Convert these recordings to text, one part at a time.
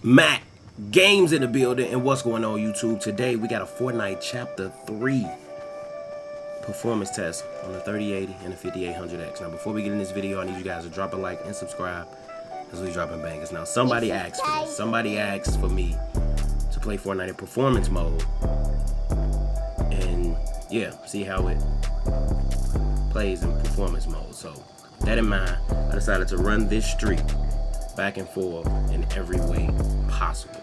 Matt Games in the building, and what's going on YouTube? Today we got a FORTNITE Chapter 3 performance test on the 3080 and the 5800X. Now before we get in this video, I need you guys to drop a like and subscribe as we dropping bangers. Now somebody asked for this. Somebody asked for me to play FORTNITE in performance mode and yeah, see how it plays in performance mode. So with that in mind, I decided to run this streak back and forth in every way possible.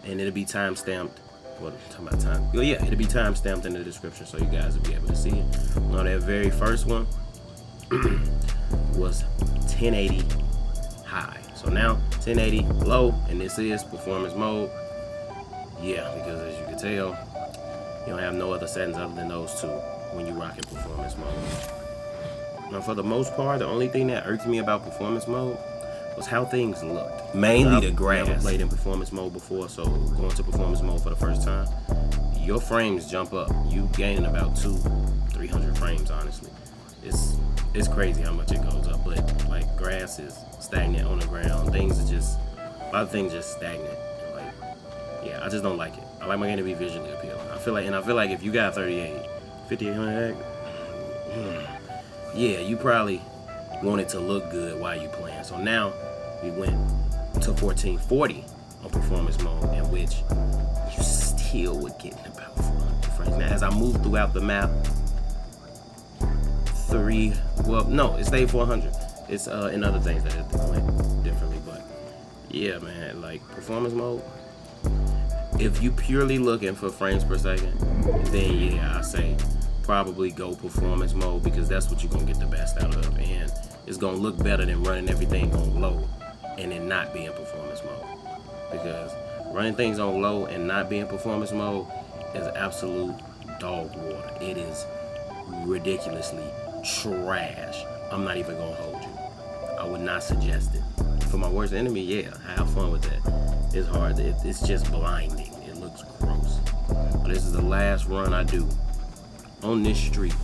And it'll be time-stamped. Well, I'm talking about time. Well, yeah, it'll be time-stamped in the description so you guys will be able to see it. Now, that very first one was 1080 high. So now 1080 low, and this is performance mode. Yeah, because as you can tell, you don't have no other settings other than those two when you rock in performance mode. Now, for the most part, the only thing that irked me about performance mode was how things looked. Mainly the grass. Never played in performance mode before, so going to performance mode for the first time, your frames jump up. You gaining about 200-300 frames, honestly. It's crazy how much it goes up, but like grass is stagnant on the ground. Things are just, a lot of things just stagnant. Like, yeah, I just don't like it. I like my game to be visually appealing. I feel like if you got 5800X, yeah, you probably want it to look good while you playing. So now we went to 1440 on performance mode, in which you still would get about 400 frames. Now as I move throughout the map, it stayed 400. It's in other things that it went differently, but yeah, man, like performance mode, if you purely looking for frames per second, then yeah, I say probably go performance mode, because that's what you're gonna get the best out of, and it's gonna look better than running everything on low and then not be in performance mode. Because running things on low and not being performance mode is absolute dog water. It is ridiculously trash. I'm not even gonna hold you. I would not suggest it. For my worst enemy, yeah, have fun with that. It's hard. It's just blinding. It looks gross. But this is the last run I do on this street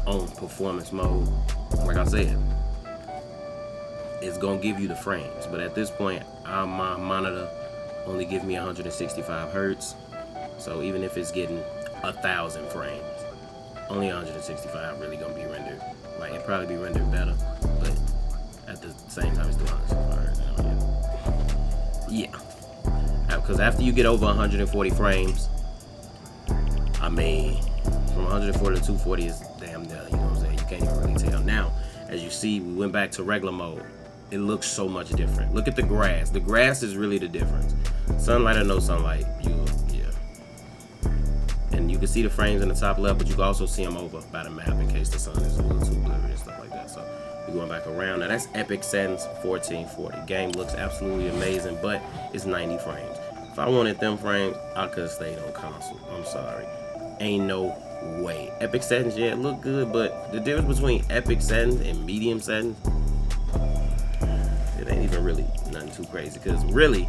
on performance mode. Like I said, it's gonna give you the frames, but at this point my monitor only gives me 165 hertz, so even if it's getting 1,000 frames, only 165 really gonna be rendered. Like, it'd probably be rendered better, but at the same time it's still 165 hertz. Yeah, because after you get over 140 frames, I mean, from 140 to 240 is damn near, you know what I'm saying? You can't even really tell. Now, as you see, we went back to regular mode. It looks so much different. Look at the grass. The grass is really the difference. Sunlight or no sunlight, yeah. And you can see the frames in the top left, but you can also see them over by the map in case the sun is a little too blurry and stuff like that. So we're going back around. Now that's Epic Settings 1440. Game looks absolutely amazing, but it's 90 frames. If I wanted them frames, I could have stayed on console. I'm sorry. Ain't no way. Epic settings, yeah, it look good, but the difference between epic settings and medium settings, it ain't even really nothing too crazy. Because really,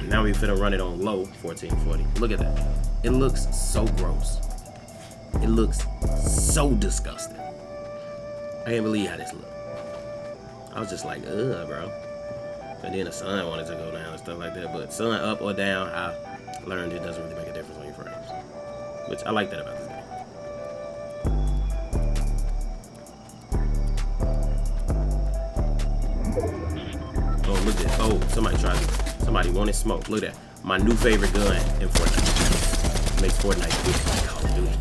now we finna run it on low 1440. Look at that. It looks so gross. It looks so disgusting. I can't believe how this look. I was just like, ugh, bro. And then the sun wanted to go down and stuff like that. But sun up or down, I learned it doesn't really make a difference on your frames. Which I like that about this game. Oh, look at that. Oh, somebody wanted smoke. Look at that. My new favorite gun in FORTNITE. Makes FORTNITE good like Call of Duty.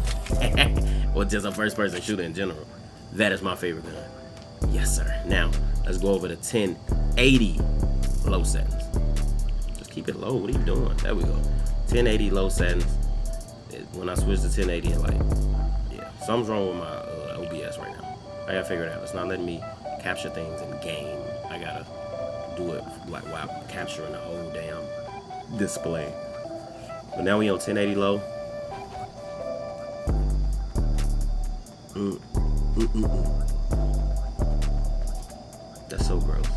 Or just a first-person shooter in general. That is my favorite gun. Yes, sir. Now, let's go over to 1080 low settings. Just keep it low. What are you doing? There we go. 1080 low settings. When I switch to 1080, like, yeah, something's wrong with my OBS right now. I gotta figure it out. It's not letting me capture things in game. I gotta do it like while capturing the whole damn display. But now we on 1080 low. That's so gross.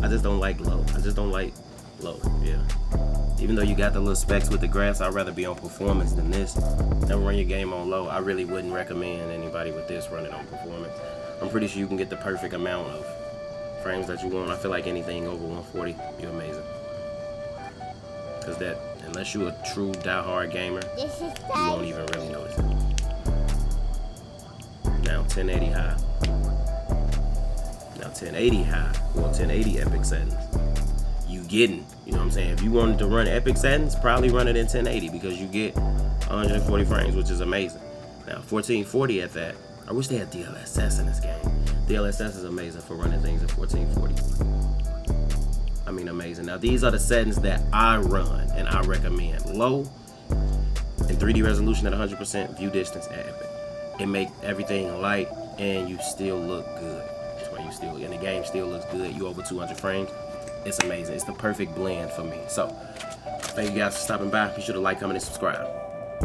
I just don't like low. Yeah. Even though you got the little specs with the grass, I'd rather be on performance than this. Never run your game on low. I really wouldn't recommend anybody with this run it on performance. I'm pretty sure you can get the perfect amount of frames that you want. I feel like anything over 140, you're amazing. Because that, unless you're a true die-hard gamer, you won't even really notice it. Now 1080 high. Now 1080 high, or 1080 epic settings. You getting, you know what I'm saying? If you wanted to run epic settings, probably run it in 1080 because you get 140 frames, which is amazing. Now 1440 at that. I wish they had DLSS in this game. DLSS is amazing for running things at 1440. I mean, amazing. Now these are the settings that I run and I recommend. Low and 3D resolution at 100%, view distance at epic. It makes everything light and you still look good. That's why you still, and the game still looks good. You over 200 frames. It's amazing. It's the perfect blend for me. So, thank you guys for stopping by. Be sure to like, comment, and subscribe.